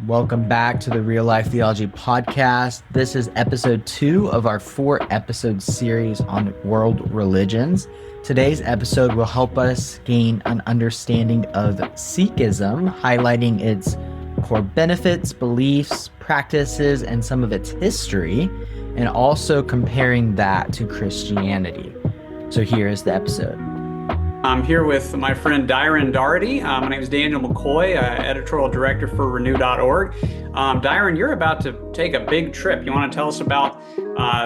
Welcome back to the Real Life Theology Podcast. This is episode 2 of our 4-episode series on world religions. Today's episode will help us gain an understanding of Sikhism, highlighting its core benefits, beliefs, practices, and some of its history, and also comparing that to Christianity. So here is the episode. I'm here with my friend Dyron Daughrity. My name is Daniel McCoy, editorial director for renew.org. Dyron, you're about to take a big trip. You want to tell us about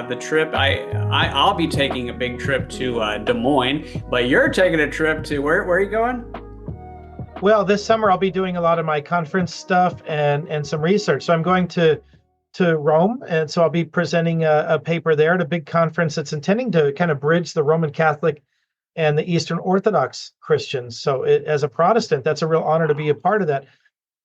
the trip? I'll be taking a big trip to Des Moines, but you're taking a trip to where are you going? Well, this summer I'll be doing a lot of my conference stuff and some research. So I'm going to Rome, and so I'll be presenting a paper there at a big conference that's intending to kind of bridge the Roman Catholic and the Eastern Orthodox Christians. So as a Protestant, that's a real honor to be a part of that.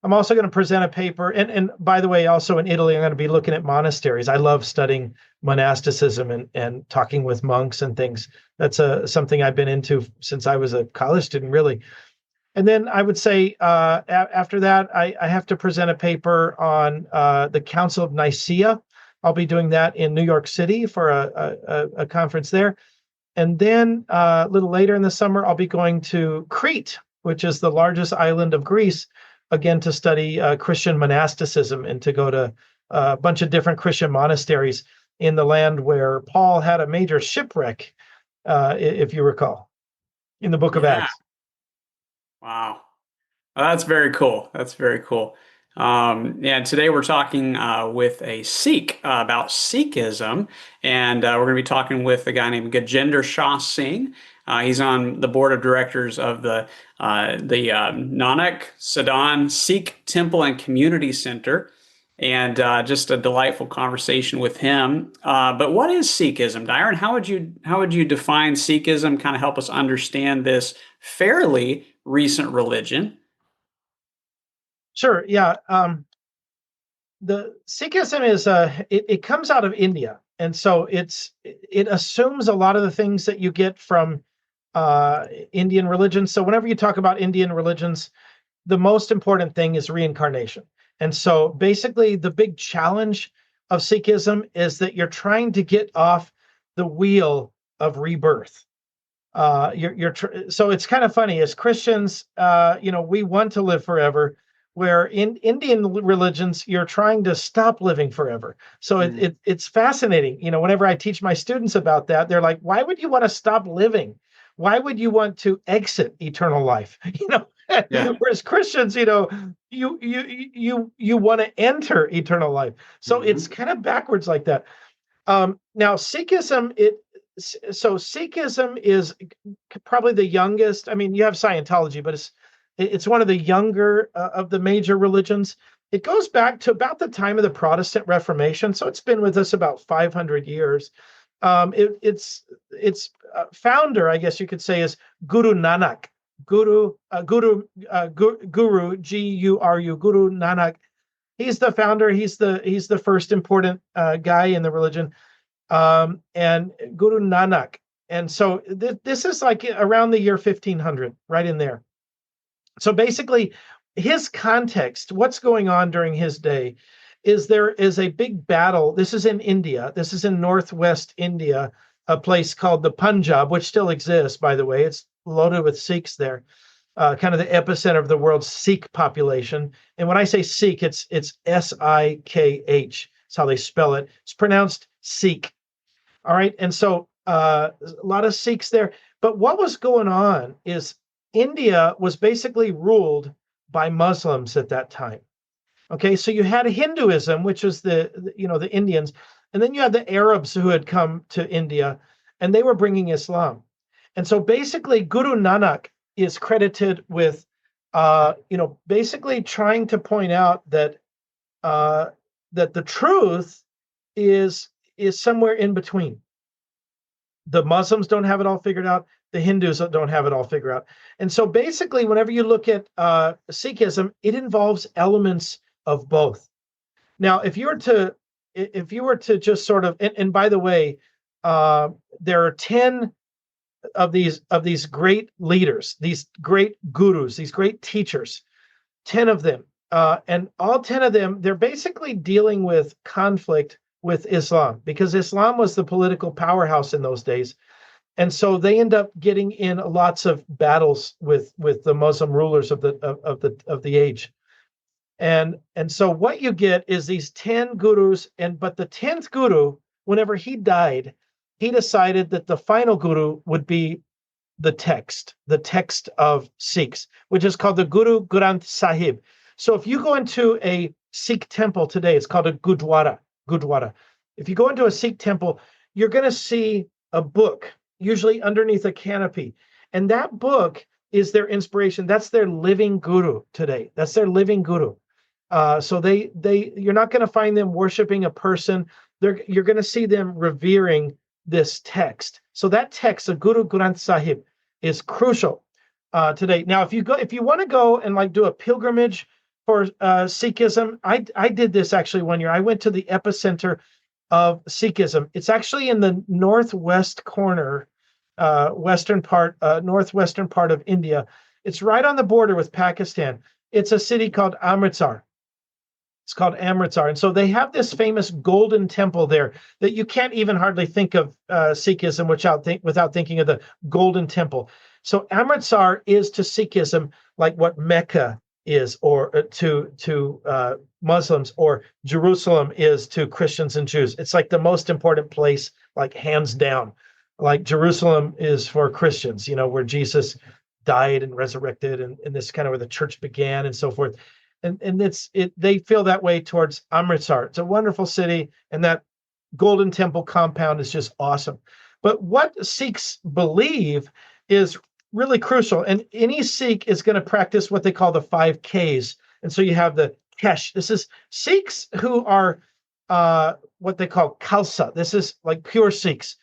I'm also going to present a paper, and by the way, also in Italy, I'm going to be looking at monasteries. I love studying monasticism and talking with monks and things. That's something I've been into since I was a college student, really. And then I would say after that, I have to present a paper on the Council of Nicaea. I'll be doing that in New York City for a conference there. And then a little later in the summer, I'll be going to Crete, which is the largest island of Greece, again, to study Christian monasticism and to go to a bunch of different Christian monasteries in the land where Paul had a major shipwreck, if you recall, in the book of Acts. Wow. Well, that's very cool. That's very cool. And today we're talking with a Sikh about Sikhism, and we're going to be talking with a guy named Gajinder Shah Singh. He's on the board of directors of the Nanak Sadan Sikh Temple and Community Center, and just a delightful conversation with him. But what is Sikhism, Dyron? How would you define Sikhism? Kind of help us understand this fairly recent religion. Sure. Yeah. The Sikhism is it comes out of India, and so it assumes a lot of the things that you get from Indian religions. So whenever you talk about Indian religions, the most important thing is reincarnation. And so basically, the big challenge of Sikhism is that you're trying to get off the wheel of rebirth. So it's kind of funny as Christians, we want to live forever. Where in Indian religions, you're trying to stop living forever. So it's fascinating. Whenever I teach my students about that, they're like, why would you want to stop living? Why would you want to exit eternal life? Yeah. Whereas Christians, you want to enter eternal life. So it's kind of backwards like that. Now, Sikhism, Sikhism is probably the youngest. I mean, you have Scientology, but it's one of the younger of the major religions. It goes back to about the time of the Protestant Reformation, so it's been with us about 500 years. Its founder, I guess you could say, is Guru Nanak. Guru Guru Guru Nanak. He's the founder. He's the first important guy in the religion, and Guru Nanak. And so this is like around the year 1500, right in there. So basically, his context, what's going on during his day, is there is a big battle. This is in India. This is in northwest India, a place called the Punjab, which still exists, by the way. It's loaded with Sikhs there, kind of the epicenter of the world's Sikh population. And when I say Sikh, it's S-I-K-H. That's how they spell it. It's pronounced Sikh. All right. And so a lot of Sikhs there. But what was going on is India was basically ruled by Muslims at that time. Okay, so you had Hinduism, which was the Indians, and then you had the Arabs who had come to India, and they were bringing Islam. And so basically, Guru Nanak is credited with, basically trying to point out that that the truth is somewhere in between. The Muslims don't have it all figured out. The Hindus don't have it all figured out. And so basically, whenever you look at Sikhism, it involves elements of both. Now, if you were to just sort of, and by the way, there are 10 of these great leaders, these great gurus, these great teachers, 10 of them. And all 10 of them, they're basically dealing with conflict with Islam because Islam was the political powerhouse in those days. And so they end up getting in lots of battles with the Muslim rulers of the age. And so what you get is these 10 gurus, but the 10th guru, whenever he died, he decided that the final guru would be the text of Sikhs, which is called the Guru Granth Sahib. So if you go into a Sikh temple today, it's called a Gurdwara. If you go into a Sikh temple, you're going to see a book, usually underneath a canopy. And that book is their inspiration. That's their living guru today. That's their living guru. So you're not going to find them worshiping a person. You're going to see them revering this text. So that text, the Guru Granth Sahib, is crucial today. Now, if you want to go and like do a pilgrimage for Sikhism, I did this actually one year. I went to the epicenter of Sikhism. It's actually in the northwest corner, northwestern part of India. It's right on the border with Pakistan. It's a city called Amritsar. It's called Amritsar. And so they have this famous golden temple there that you can't even hardly think of Sikhism without thinking of the golden temple. So Amritsar is to Sikhism like what Mecca is, or to Muslims, or Jerusalem is to Christians and Jews. It's like the most important place, like hands down. Like Jerusalem is for Christians, where Jesus died and resurrected, and this is kind of where the church began and so forth. And they feel that way towards Amritsar. It's a wonderful city, and that Golden Temple compound is just awesome. But what Sikhs believe is really crucial, and any Sikh is going to practice what they call the 5 Ks. And so you have the Kesh. This is Sikhs who are what they call Khalsa. This is like pure Sikhs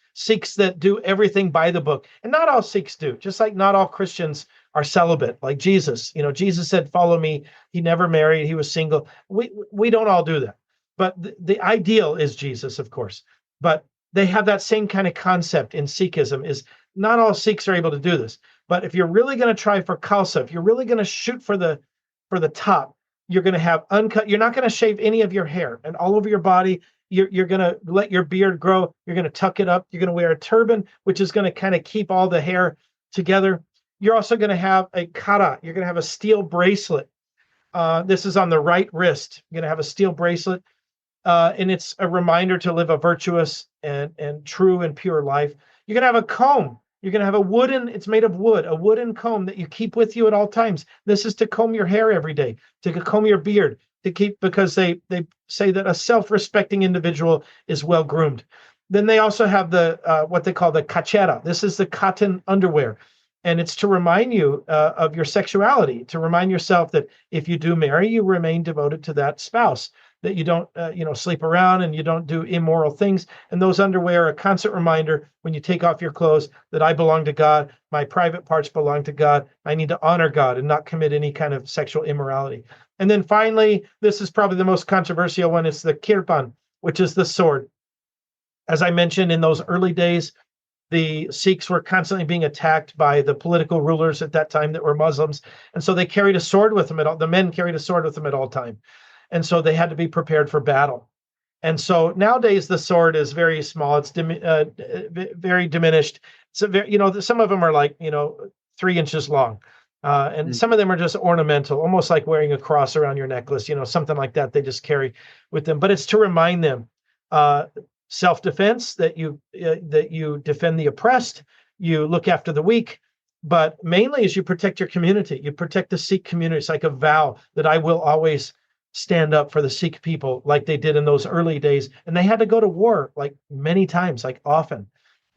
that do everything by the book. And not all Sikhs do, just like not all Christians are celibate, like Jesus. Jesus said, "Follow me." He never married. He was single. We don't all do that. But the ideal is Jesus, of course. But they have that same kind of concept in Sikhism. Is not all Sikhs are able to do this. But if you're really going to try for Khalsa, if you're really going to shoot for the top, you're going to have uncut. You're not going to shave any of your hair and all over your body. You're going to let your beard grow. You're going to tuck it up. You're going to wear a turban, which is going to kind of keep all the hair together. You're also going to have a kara. You're going to have a steel bracelet. This is on the right wrist. You're going to have a steel bracelet. And it's a reminder to live a virtuous and true and pure life. You're going to have a comb. You're going to have it's made of wood, a wooden comb that you keep with you at all times. This is to comb your hair every day, to comb your beard, because they say that a self-respecting individual is well-groomed. Then they also have the what they call the kachera. This is the cotton underwear. And it's to remind you of your sexuality, to remind yourself that if you do marry, you remain devoted to that spouse, that you don't, sleep around and you don't do immoral things. And those underwear are a constant reminder when you take off your clothes that I belong to God, my private parts belong to God. I need to honor God and not commit any kind of sexual immorality. And then finally, this is probably the most controversial one. It's the kirpan, which is the sword. As I mentioned, in those early days, the Sikhs were constantly being attacked by the political rulers at that time that were Muslims. And so they carried a sword with them the men carried a sword with them at all time. And so they had to be prepared for battle. And so nowadays the sword is very small. It's very diminished. Some of them are like, 3 inches long. And some of them are just ornamental, almost like wearing a cross around your necklace, something like that they just carry with them. But it's to remind them, self-defense, that you defend the oppressed, you look after the weak, but mainly is you protect your community. You protect the Sikh community. It's like a vow that I will always stand up for the Sikh people like they did in those early days. And they had to go to war like many times, like often.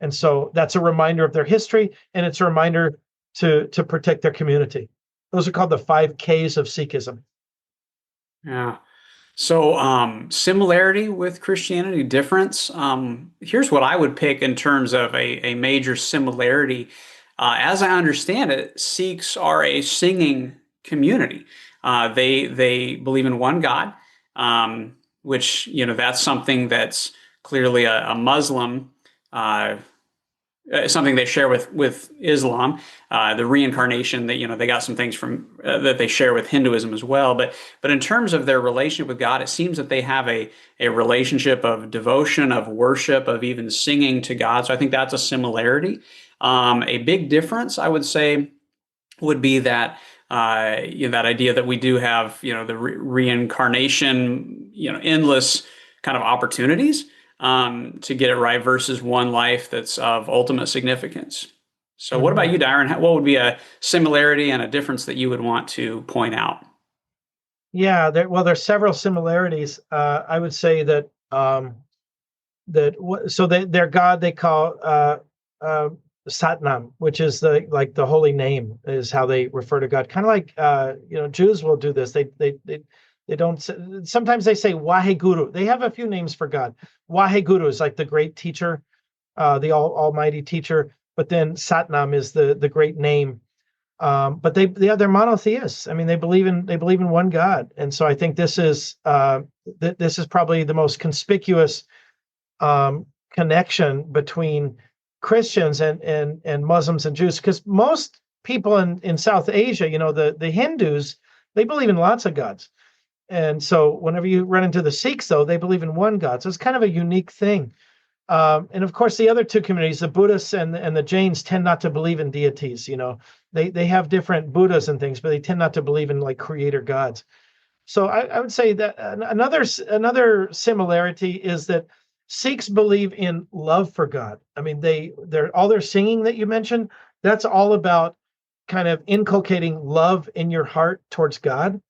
And so that's a reminder of their history, and it's a reminder to protect their community. Those are called the 5 Ks of Sikhism. Yeah. So similarity with Christianity, difference. Here's what I would pick in terms of a major similarity. As I understand it, Sikhs are a singing community. They believe in one God, which that's something that's clearly a Muslim something they share with Islam, the reincarnation that, they got some things from that they share with Hinduism as well. But in terms of their relationship with God, it seems that they have a relationship of devotion, of worship, of even singing to God. So I think that's a similarity. A big difference, I would say, would be that that idea that we do have the reincarnation, endless kind of opportunities to get it right versus one life that's of ultimate significance. So, what about you, Dyron? What would be a similarity and a difference that you would want to point out? Yeah, there's several similarities. I would say that their God they call Satnam, which is the holy name, is how they refer to God. Kind of like Jews will do this. They don't. Sometimes they say Waheguru. They have a few names for God. Waheguru is like the great teacher, the almighty teacher. But then Satnam is the great name. But they're monotheists. I mean, they believe in one God, and so I think this is probably the most conspicuous connection between Christians and Muslims and Jews, because most people in South Asia, the Hindus, they believe in lots of gods. And so whenever you run into the Sikhs, though, they believe in one God. So it's kind of a unique thing. And of course, the other two communities, the Buddhists and the Jains, tend not to believe in deities. They have different Buddhas and things, but they tend not to believe in like creator gods. So I would say that another similarity is that Sikhs believe in love for God. I mean, they're all their singing that you mentioned, that's all about kind of inculcating love in your heart towards God.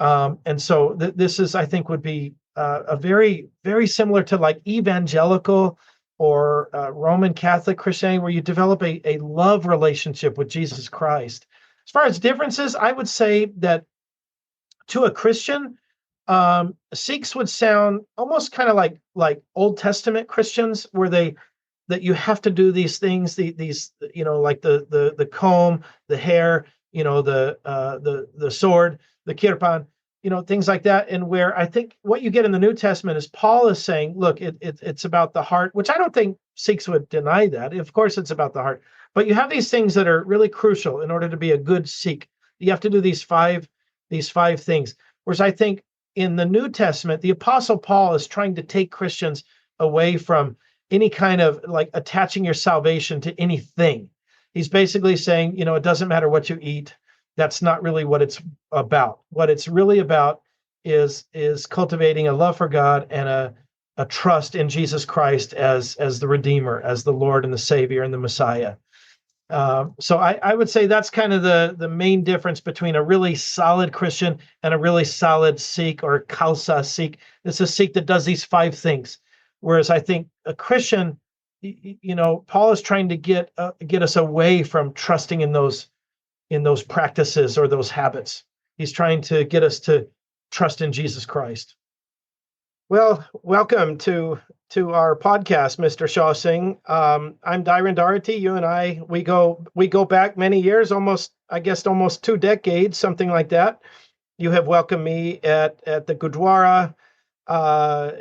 And so this is, I think, would be a very, very similar to like evangelical or Roman Catholic Christianity, where you develop a love relationship with Jesus Christ. As far as differences, I would say that to a Christian, Sikhs would sound almost kind of like Old Testament Christians, where that you have to do these things, these like the comb, the hair, the sword, the kirpan, things like that. And where I think what you get in the New Testament is Paul is saying, look, it's about the heart, which I don't think Sikhs would deny that. Of course, it's about the heart, but you have these things that are really crucial in order to be a good Sikh. You have to do these five things. Whereas I think in the New Testament, the Apostle Paul is trying to take Christians away from any kind of like attaching your salvation to anything. He's basically saying, it doesn't matter what you eat. That's not really what it's about. What it's really about is cultivating a love for God and a trust in Jesus Christ as the Redeemer, as the Lord and the Savior and the Messiah. So I would say that's kind of the main difference between a really solid Christian and a really solid Sikh or Khalsa Sikh. It's a Sikh that does these five things. Whereas I think a Christian, Paul is trying to get us away from trusting in those practices or those habits. He's trying to get us to trust in Jesus Christ. Well, welcome to our podcast, Mr. Shah Singh. I'm Dyron Daughrity. You and I, we go back many years, almost 2 decades, something like that. You have welcomed me at the Gurdwara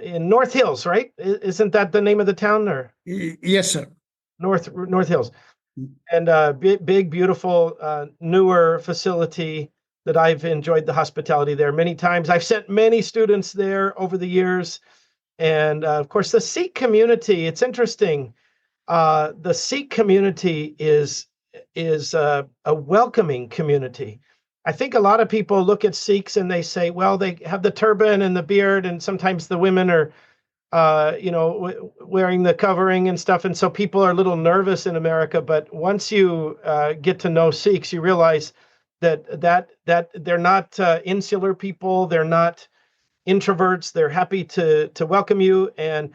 in North Hills, right? Isn't that the name of the town? Or yes, sir. North Hills, and big, beautiful, newer facility that I've enjoyed the hospitality there many times. I've sent many students there over the years. And of course, the Sikh community, it's interesting. The Sikh community is a welcoming community. I think a lot of people look at Sikhs and they say, well, they have the turban and the beard, and sometimes the women are, wearing the covering and stuff. And so people are a little nervous in America. But once you get to know Sikhs, you realize that they're not insular people. They're not introverts. They're happy to welcome you. And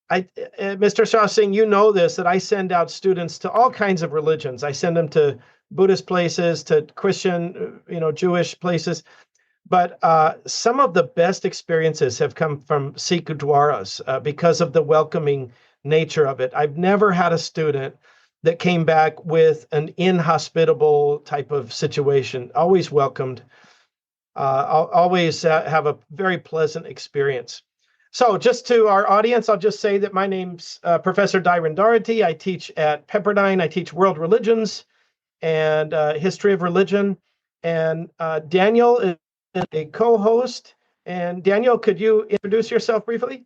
Mr. Shah Singh, you know this, that I send out students to all kinds of religions. I send them to Buddhist places, to Christian, Jewish places. But some of the best experiences have come from Sikh Gurdwaras because of the welcoming nature of it. I've never had a student that came back with an inhospitable type of situation. Always welcomed. Always have a very pleasant experience. So just to our audience, I'll just say that my name's Professor Dyron Daughrity. I teach at Pepperdine. I teach world religions and history of religion. And Daniel is a co-host. And Daniel, could you introduce yourself briefly?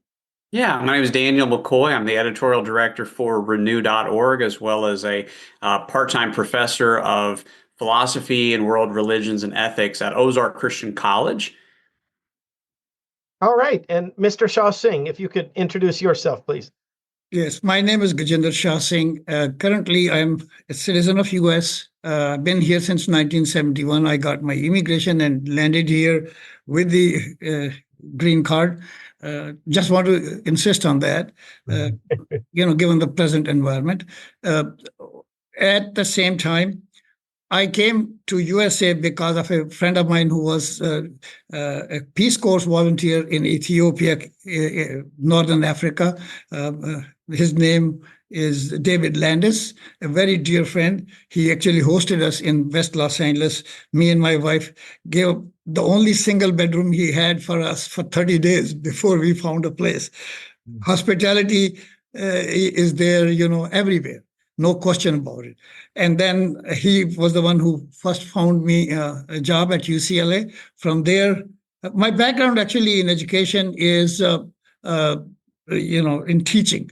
Yeah, my name is Daniel McCoy. I'm the editorial director for renew.org, as well as a part-time professor of philosophy and world religions and ethics at Ozark Christian College. All right. And Mr. Shah Singh, if you could introduce yourself, please. Yes, my name is Gajinder Shah Singh. Currently, I'm a citizen of US. I've been here since 1971. I got my immigration and landed here with the green card. Just want to insist on that, given the present environment. At the same time, I came to USA because of a friend of mine who was a Peace Corps volunteer in Ethiopia, Northern Africa. His name is David Landis, a very dear friend. He actually hosted us in West Los Angeles. Me and my wife gave the only single bedroom he had for us for 30 days before we found a place. Hospitality is there, everywhere. No question about it. And then he was the one who first found me a job at UCLA. From there, my background actually in education is, in teaching.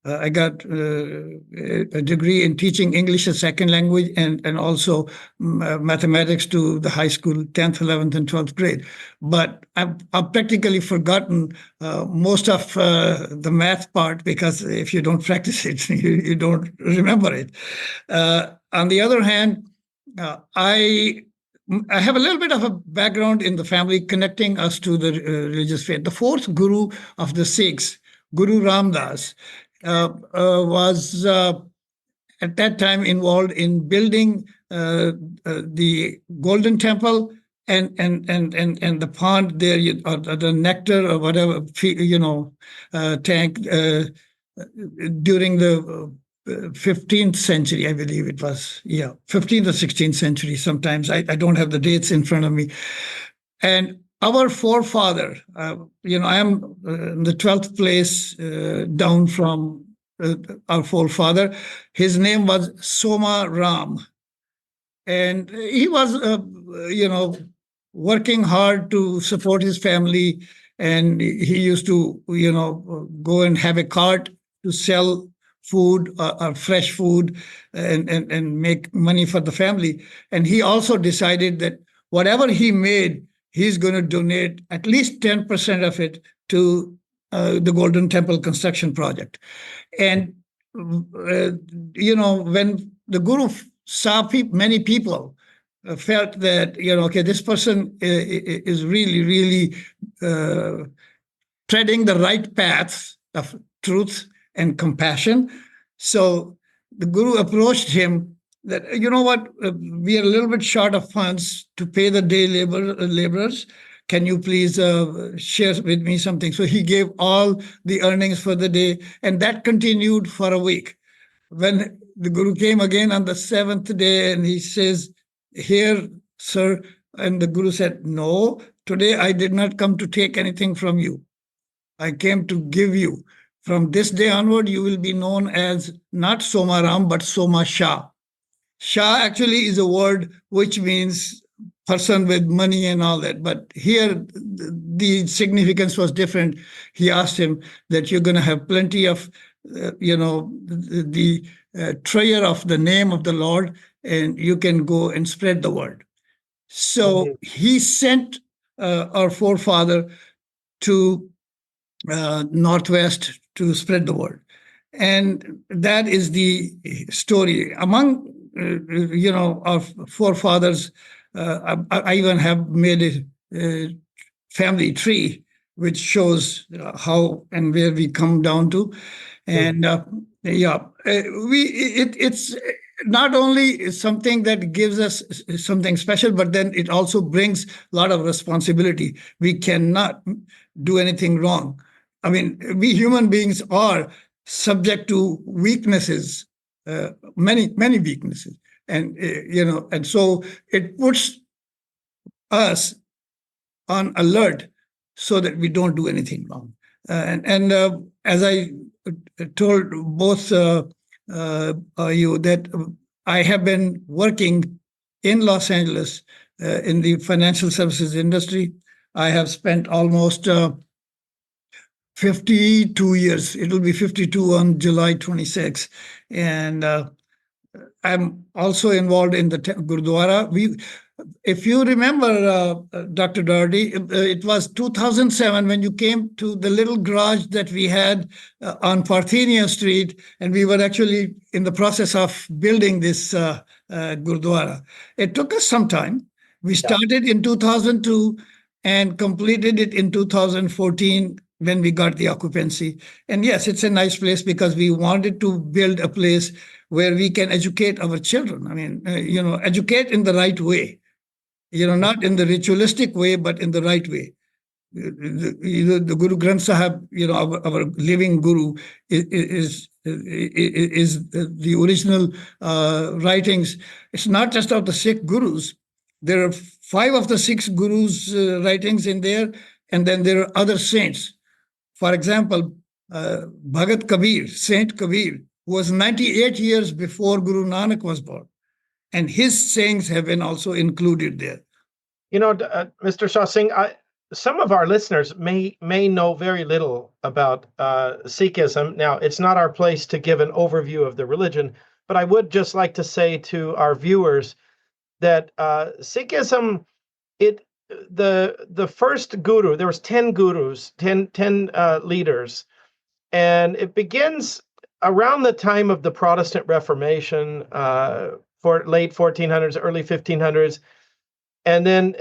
I got a degree in teaching English as second language and also mathematics to the high school, 10th, 11th, and 12th grade. But I've practically forgotten most of the math part, because if you don't practice it, you don't remember it. On the other hand, I have a little bit of a background in the family connecting us to the religious faith. The fourth guru of the Sikhs, Guru Ram Das, was at that time involved in building the Golden Temple and the pond there, or the nectar or whatever, tank during the 15th century, I believe it was. Yeah, 15th or 16th century sometimes. I don't have the dates in front of me. And our forefather, I am in the 12th place down from our forefather. His name was Soma Ram. And he was, working hard to support his family. And he used to, go and have a cart to sell food or fresh food and make money for the family. And he also decided that whatever he made, he's going to donate at least 10% of it to the Golden Temple construction project. And, when the Guru saw many people felt that, okay, this person is really, really treading the right path of truth and compassion. So the Guru approached him that, we are a little bit short of funds to pay the day laborers. Can you please share with me something? So he gave all the earnings for the day, and that continued for a week. When the Guru came again on the 7th day, and he says, "Here, sir," and the Guru said, "No, today I did not come to take anything from you. I came to give you. From this day onward, you will be known as not Soma Ram, but Soma Shah." Shah actually is a word which means person with money and all that. But here, the significance was different. He asked him that you're going to have plenty of, the treasure of the name of the Lord, and you can go and spread the word. So he sent our forefather to Northwest to spread the word. And that is the story. Among our forefathers, I even have made a family tree, which shows how and where we come down to. And it's not only something that gives us something special, but then it also brings a lot of responsibility. We cannot do anything wrong. I mean, we human beings are subject to weaknesses, many weaknesses, and and so it puts us on alert so that we don't do anything wrong. As I told both you that I have been working in Los Angeles in the financial services industry. I have spent almost 52 years. It will be 52 on July 26th. And I'm also involved in the Gurdwara. If you remember, Dr. Daugherty, it was 2007 when you came to the little garage that we had on Parthenia Street, and we were actually in the process of building this Gurdwara. It took us some time. We started in 2002 and completed it in 2014 when we got the occupancy. And yes, it's a nice place because we wanted to build a place where we can educate our children. I mean, educate in the right way. Not in the ritualistic way, but in the right way. The Guru Granth Sahib, our living Guru, is the original writings. It's not just of the Sikh Gurus. There are 5 of the 6 Gurus' writings in there, and then there are other saints. For example, Bhagat Kabir, Saint Kabir, who was 98 years before Guru Nanak was born. And his sayings have been also included there. Mr. Shah Singh, some of our listeners may know very little about Sikhism. Now, it's not our place to give an overview of the religion, but I would just like to say to our viewers that Sikhism, the first guru, there was 10 gurus, 10 leaders, and it begins around the time of the Protestant Reformation, for late 1400s, early 1500s, and then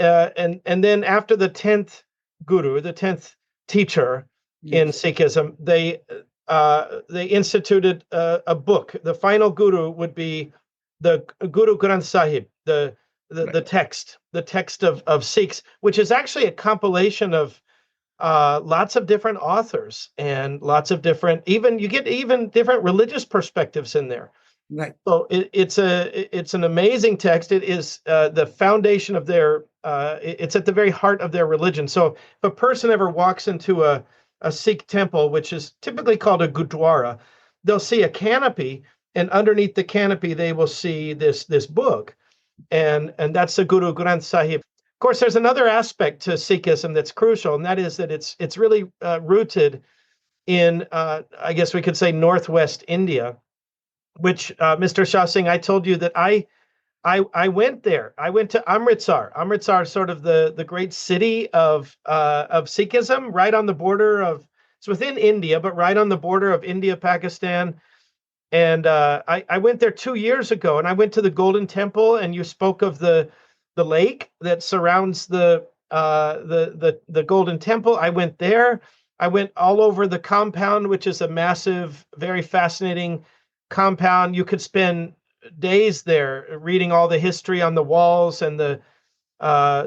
after the 10th guru, the 10th teacher in Sikhism, they instituted a book. The final guru would be the Guru Granth Sahib, the text of Sikhs, which is actually a compilation of lots of different authors and lots of different, you get different religious perspectives in there. Right. So it's an amazing text. It is the foundation of their. It's at the very heart of their religion. So if a person ever walks into a Sikh temple, which is typically called a gurdwara, they'll see a canopy, and underneath the canopy they will see this book, and that's the Guru Granth Sahib. Of course, there's another aspect to Sikhism that's crucial, and that is that it's really rooted in, I guess we could say, Northwest India, which, Mr. Shah Singh, I told you that I went there. I went to Amritsar. Amritsar is sort of the great city of Sikhism, right on the border of, it's within India, but right on the border of India, Pakistan. And I went there 2 years ago, and I went to the Golden Temple, and you spoke of the lake that surrounds the Golden Temple. I went there. I went all over the compound, which is a massive, very fascinating compound. You could spend days there reading all the history on the walls and the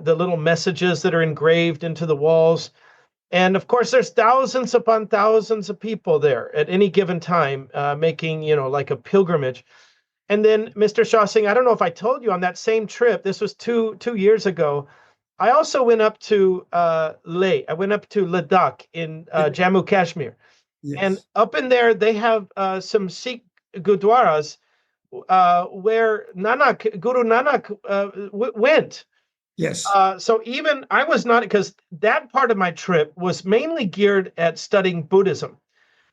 little messages that are engraved into the walls. And of course, there's thousands upon thousands of people there at any given time, making, like a pilgrimage. And then, Mr. Shah Singh, I don't know if I told you, on that same trip, this was two years ago, I also went up to Leh. I went up to Ladakh in Jammu Kashmir. Yes. And up in there, they have some Sikh gurdwaras where Guru Nanak went. Yes. So even I was not, because that part of my trip was mainly geared at studying Buddhism.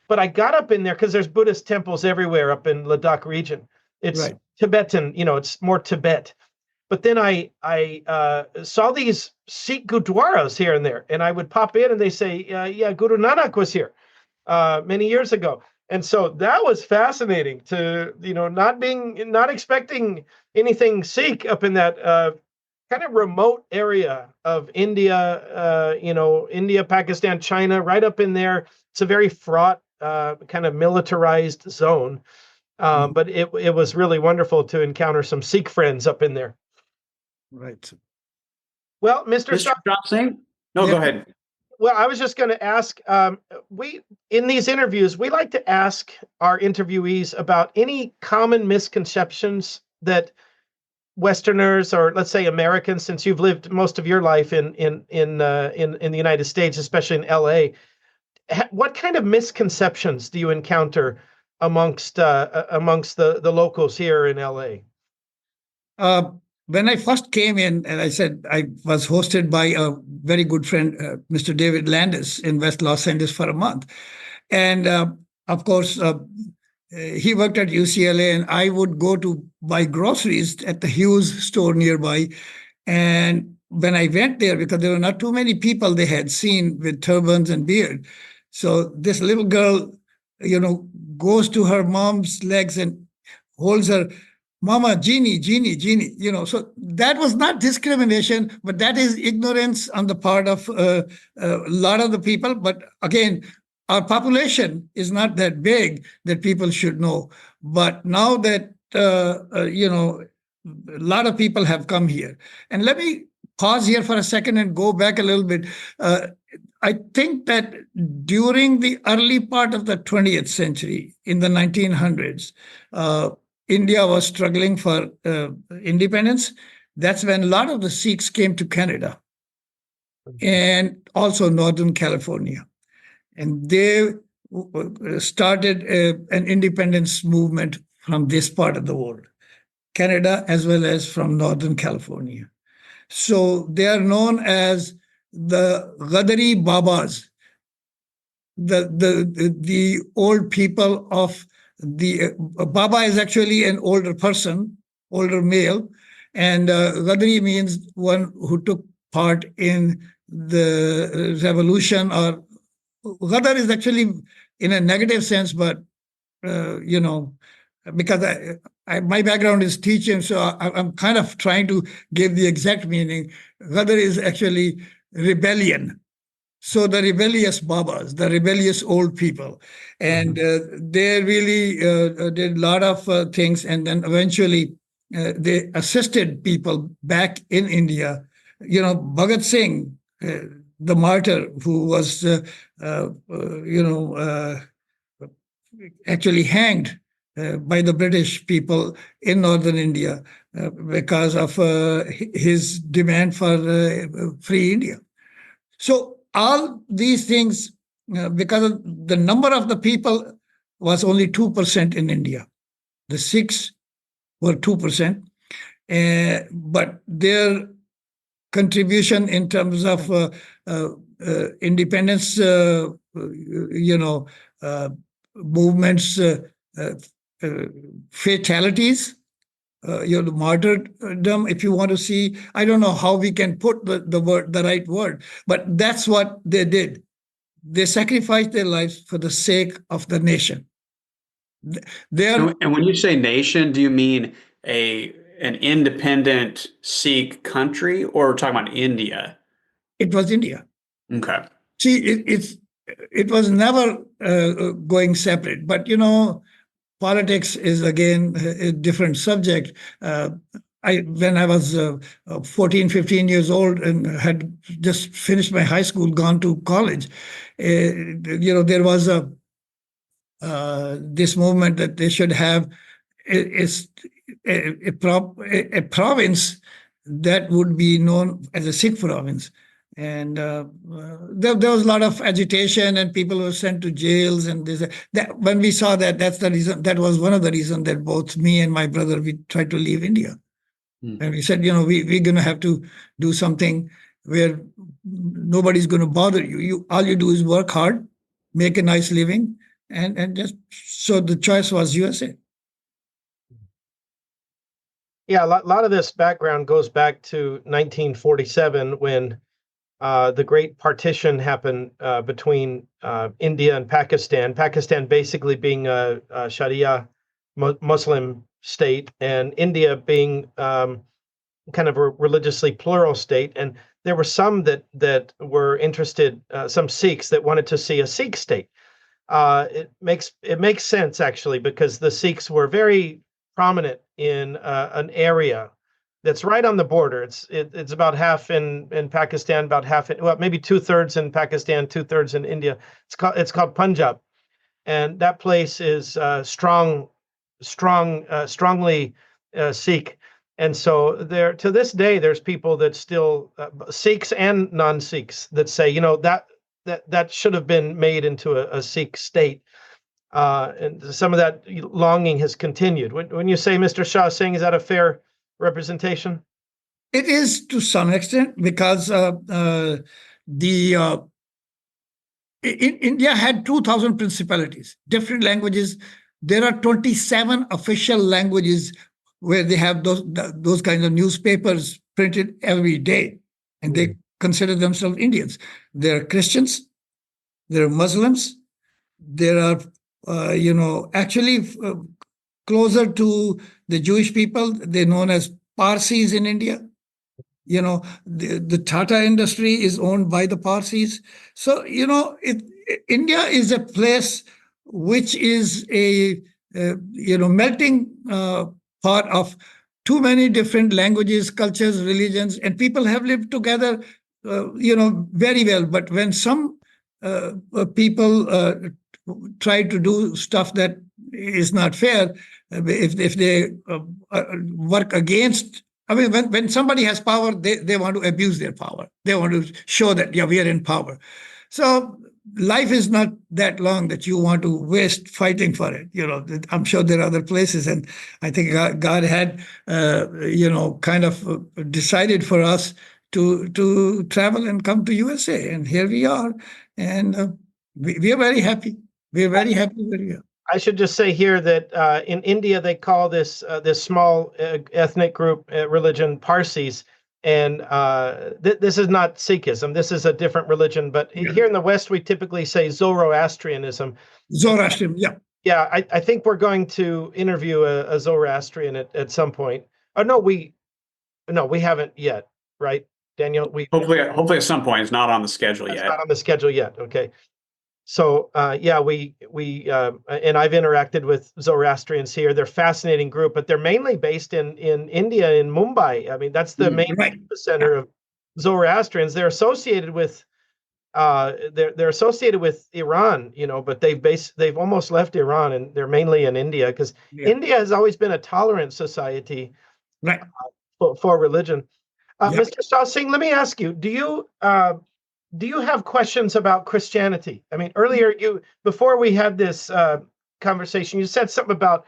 But I got up in there because there's Buddhist temples everywhere up in Ladakh region. It's right. Tibetan, it's more Tibet. But then I saw these Sikh gurdwaras here and there, and I would pop in and they say, yeah, Guru Nanak was here many years ago. And so that was fascinating to, not expecting anything Sikh up in that kind of remote area of India, India, Pakistan, China, right up in there. It's a very fraught, kind of militarized zone. But it was really wonderful to encounter some Sikh friends up in there. Right. Well, Mr. Shah Singh? No, Yeah. Go ahead. Well, I was just going to ask, in these interviews, we like to ask our interviewees about any common misconceptions that Westerners, or let's say Americans, since you've lived most of your life in the United States, especially in LA, what kind of misconceptions do you encounter amongst the locals here in LA? When I first came in, and I said I was hosted by a very good friend, Mr. David Landis, in West Los Angeles for a month. And of course, he worked at UCLA, and I would go to buy groceries at the Hughes store nearby. And when I went there, because there were not too many people they had seen with turbans and beard, so this little girl, goes to her mom's legs and holds her, Mama, Genie, Genie, Genie. So that was not discrimination, but that is ignorance on the part of a lot of the people. But again, our population is not that big that people should know. But now that, a lot of people have come here. And let me pause here for a second and go back a little bit. I think that during the early part of the 20th century, in the 1900s, India was struggling for independence. That's when a lot of the Sikhs came to Canada and also Northern California. And they started an independence movement from this part of the world, Canada, as well as from Northern California. So they are known as the Ghadari Babas, the old people of the Baba is actually an older person, older male, and Ghadari means one who took part in the revolution. Or Ghadar is actually in a negative sense, but because my background is teaching, so I'm kind of trying to give the exact meaning. Ghadar is actually rebellion. So the rebellious Babas, the rebellious old people, and they really did a lot of things, and then eventually they assisted people back in India. Bhagat Singh, the martyr, who was actually hanged by the British people in northern India because of his demand for free India. So all these things, because the number of the people was only 2% in India. The Sikhs were 2%, but their contribution in terms of independence, movements, fatalities, martyrdom, if you want to see. I don't know how we can put the right word, but that's what they did. They sacrificed their lives for the sake of the nation. And when you say nation, do you mean an independent Sikh country, or we're talking about India? It was India. Okay. See, it was never going separate, but politics is again a different subject. When I was 14, 15 years old and had just finished my high school, gone to college, there was this movement that they should have a province that would be known as a Sikh province. And there was a lot of agitation, and people were sent to jails. And when we saw that, that's the reason. That was one of the reasons that both me and my brother, we tried to leave India. And we said, we're going to have to do something where nobody's going to bother you. All you do is work hard, make a nice living, and just so the choice was USA. Yeah, a lot of this background goes back to 1947 when the Great Partition happened between India and Pakistan. Pakistan basically being a Sharia Muslim state, and India being kind of a religiously plural state. And there were some that were interested, some Sikhs that wanted to see a Sikh state. It makes sense actually, because the Sikhs were very prominent in an area that's right on the border. It's about half in Pakistan, about half maybe 2/3 in Pakistan, 2/3 in India. It's called Punjab, and that place is strongly Sikh. And so there, to this day, there's people that still Sikhs and non-Sikhs that say, that that should have been made into a Sikh state. And some of that longing has continued. When you say Mr. Shah Singh, is that a fair representation? It is to some extent because India had 2,000 principalities, different languages. There are 27 official languages where they have those kinds of newspapers printed every day, and they consider themselves Indians. There are Christians, there are Muslims, there are, actually closer to the Jewish people, they're known as Parsis in India. The Tata industry is owned by the Parsis. So, India is a place which is a melting pot of too many different languages, cultures, religions, and people have lived together, very well. But when some people try to do stuff that is not fair, if they work against, when somebody has power, they want to abuse their power. They want to show that, we are in power. So life is not that long that you want to waste fighting for it. I'm sure there are other places, and I think God had, kind of decided for us to travel and come to USA, and here we are, and we are very happy. We are very happy where we are. I should just say here that in India they call this small ethnic group religion Parsis, and this is not Sikhism. This is a different religion. But here in the West, we typically say Zoroastrianism. Zoroastrian, yeah. Yeah, I think we're going to interview a Zoroastrian at some point. Oh no, we haven't yet, right, Daniel? We hopefully at some point. It's not on the schedule yet. It's not on the schedule yet. Okay. So we and I've interacted with Zoroastrians here. They're a fascinating group, but they're mainly based in India, in Mumbai. I mean, that's the main center of Zoroastrians. They're associated with they're associated with Iran, but they've almost left Iran, and they're mainly in India because India has always been a tolerant society, right, for religion. Mr. Shah Singh, let me ask you: do you have questions about Christianity? I mean, earlier before we had this conversation, you said something about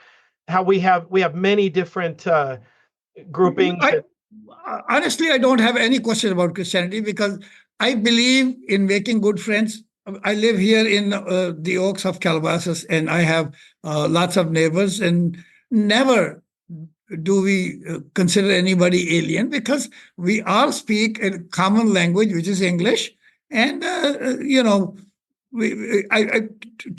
how we have many different groupings. Honestly, I don't have any question about Christianity because I believe in making good friends. I live here in the Oaks of Calabasas, and I have lots of neighbors, and never do we consider anybody alien because we all speak a common language, which is English. And, to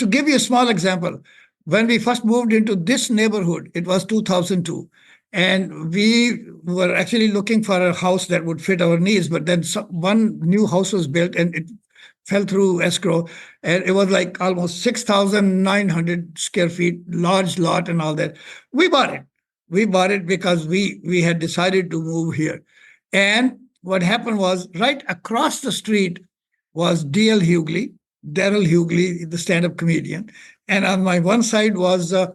give you a small example, when we first moved into this neighborhood, it was 2002. And we were actually looking for a house that would fit our needs. But then one new house was built and it fell through escrow. And it was like almost 6,900 square feet, large lot and all that. We bought it. We bought it because we had decided to move here. And what happened was right across the street was Daryl Hughley, the stand-up comedian. And on my one side was a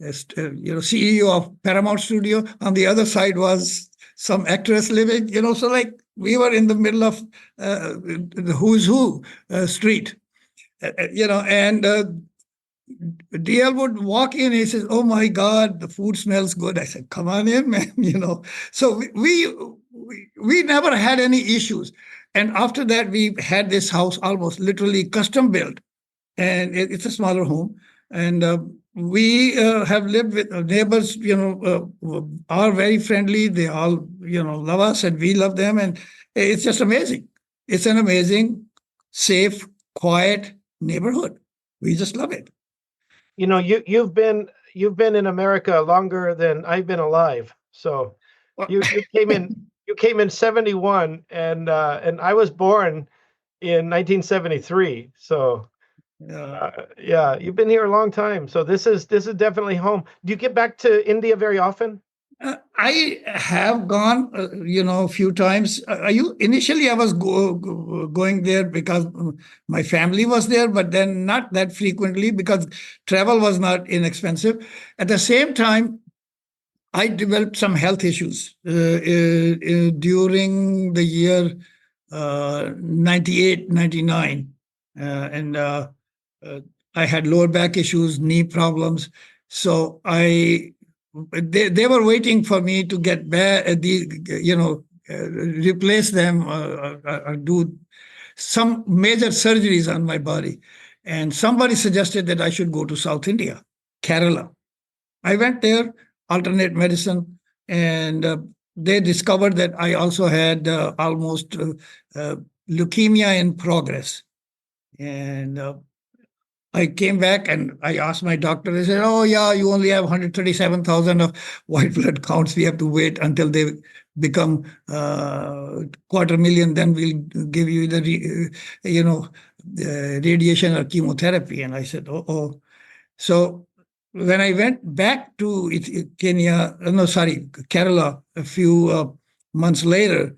CEO of Paramount Studio. On the other side was some actress living, so like we were in the middle of the who's who street, and DL would walk in and he says, "Oh my God, the food smells good." I said, "Come on in, man," So we never had any issues. And after that, we had this house almost literally custom built. And it's a smaller home. And we have lived with neighbors, are very friendly. They all, love us and we love them. And it's just amazing. It's an amazing, safe, quiet neighborhood. We just love it. You've been in America longer than I've been alive. So you came in 1971, and I was born in 1973. So you've been here a long time. So this is definitely home. Do you get back to India very often? I have gone, a few times. Initially, I was going there because my family was there, but then not that frequently because travel was not inexpensive. At the same time, I developed some health issues during the year 98, 99. And I had lower back issues, knee problems. So they were waiting for me to get back, replace them or do some major surgeries on my body. And somebody suggested that I should go to South India, Kerala. I went there, alternate medicine, and they discovered that I also had almost leukemia in progress. And I came back and I asked my doctor, they said, oh, yeah, you only have 137,000 of white blood counts. We have to wait until they become 250,000. Then we'll give you the, radiation or chemotherapy. And I said, oh. So when I went back to Kerala a few months later,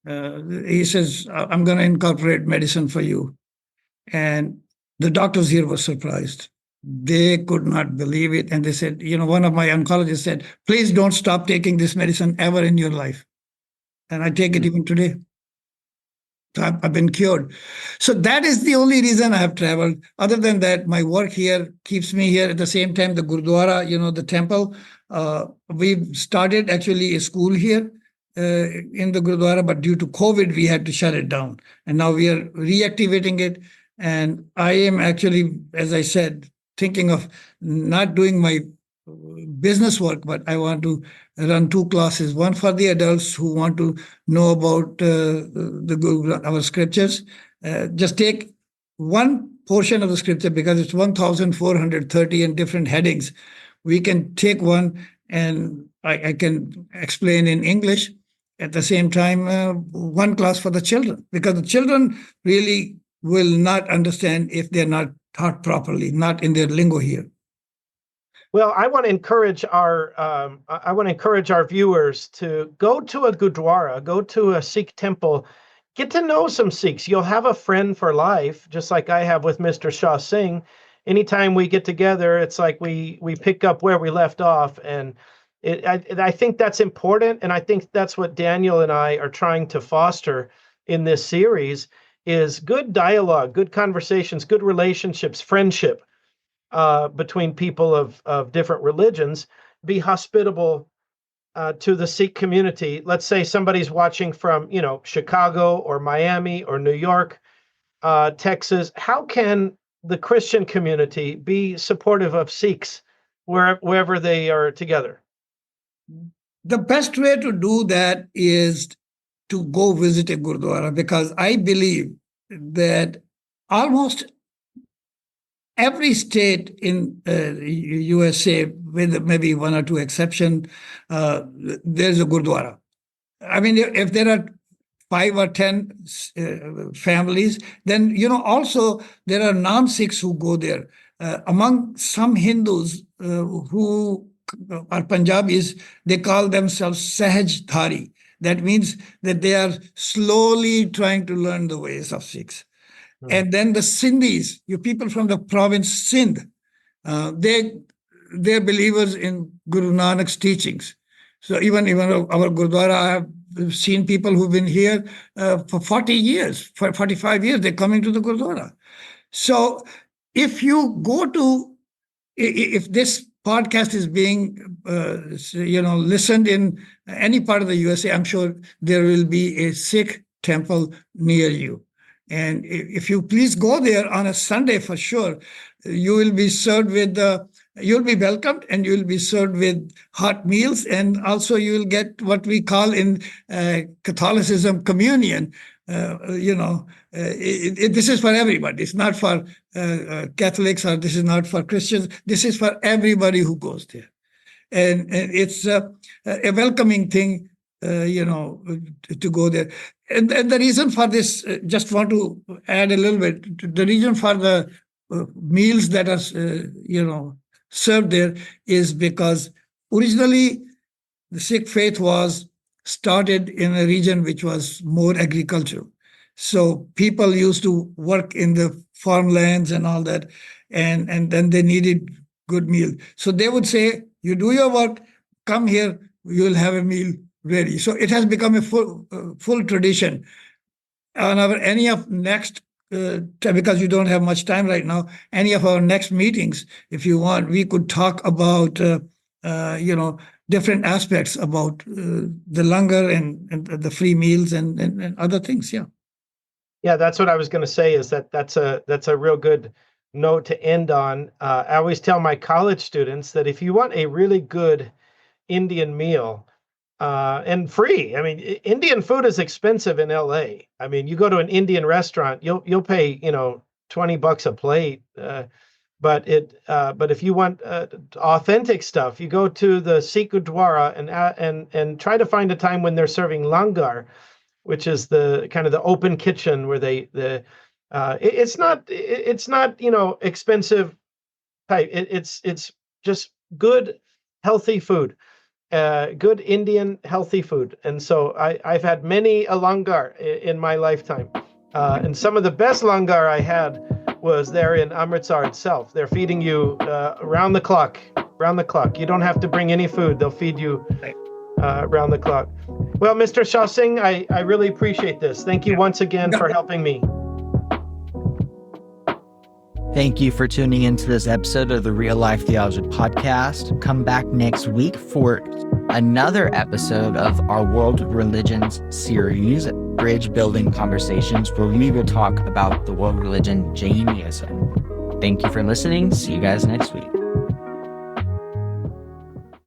he says, I'm going to incorporate medicine for you. And the doctors here were surprised. They could not believe it. And they said, one of my oncologists said, please don't stop taking this medicine ever in your life. And I take it even today. So I've been cured. So that is the only reason I have traveled. Other than that, my work here keeps me here. At the same time, the Gurdwara, the temple, we started actually a school here in the Gurdwara, but due to COVID, we had to shut it down. And now we are reactivating it. And I am actually, as I said, thinking of not doing my business work, but I want to run 2 classes, one for the adults who want to know about our scriptures. Just take one portion of the scripture because it's 1,430 in different headings. We can take one and I can explain in English. At the same time, one class for the children, because the children really will not understand if they're not taught properly, not in their lingo here. Well, I want to encourage our viewers to go to a Gurdwara, go to a Sikh temple, get to know some Sikhs. You'll have a friend for life, just like I have with Mr. Shah Singh. Anytime we get together, it's like we pick up where we left off, and I think that's important, and I think that's what Daniel and I are trying to foster in this series. Is good dialogue, good conversations, good relationships, friendship between people of different religions. Be hospitable to the Sikh community. Let's say somebody's watching from, Chicago or Miami or New York, Texas. How can the Christian community be supportive of Sikhs wherever they are together? The best way to do that is to go visit a Gurdwara, because I believe that almost every state in USA, with maybe 1 or 2 exceptions, there's a Gurdwara. I mean, if there are 5 or 10 families, then, also there are non-Sikhs who go there. Among some Hindus who are Punjabis, they call themselves Sahajdhari. That means that they are slowly trying to learn the ways of Sikhs. And then the Sindhis, you people from the province Sindh, they're believers in Guru Nanak's teachings. So even our Gurdwara, I have seen people who've been here for 40 years, for 45 years, they're coming to the Gurdwara. So if this podcast is being listened in any part of the USA, I'm sure there will be a Sikh temple near you. And if you please go there on a Sunday for sure, you will be served with you'll be welcomed and you will be served with hot meals, and also you will get what we call in Catholicism communion. This is for everybody. It's not for Catholics, or this is not for Christians. This is for everybody who goes there, and it's a welcoming thing, to go there. And the reason for this, just want to add a little bit. The reason for the meals that are, served there is because originally the Sikh faith was started in a region which was more agricultural. So people used to work in the farmlands and all that, and then they needed good meal. So they would say, you do your work, come here, you will have a meal ready. So it has become a full tradition. on any of next, because you don't have much time right now, any of our next meetings, if you want, we could talk about, different aspects about the langar and the free meals and other things. Yeah. Yeah, that's what I was going to say, is that's a real good note to end on. I always tell my college students that if you want a really good Indian meal, and free. I mean, Indian food is expensive in LA. I mean, you go to an Indian restaurant, you'll pay, $20 a plate. But if you want authentic stuff, you go to the Sikh Gurdwara and try to find a time when they're serving langar, which is the kind of the open kitchen where it's not expensive type. It's just good, healthy food. Good Indian healthy food. And so I've had many a langar in my lifetime. And some of the best langar I had was there in Amritsar itself. They're feeding you around the clock. You don't have to bring any food. They'll feed you around the clock. Well, Mr. Shah Singh, I really appreciate this. Thank you once again for helping me. Thank you for tuning into this episode of the Real Life Theology Podcast. Come back next week for another episode of our World Religions series, Bridge Building Conversations, where we will talk about the world religion Jainism. Thank you for listening. See you guys next week.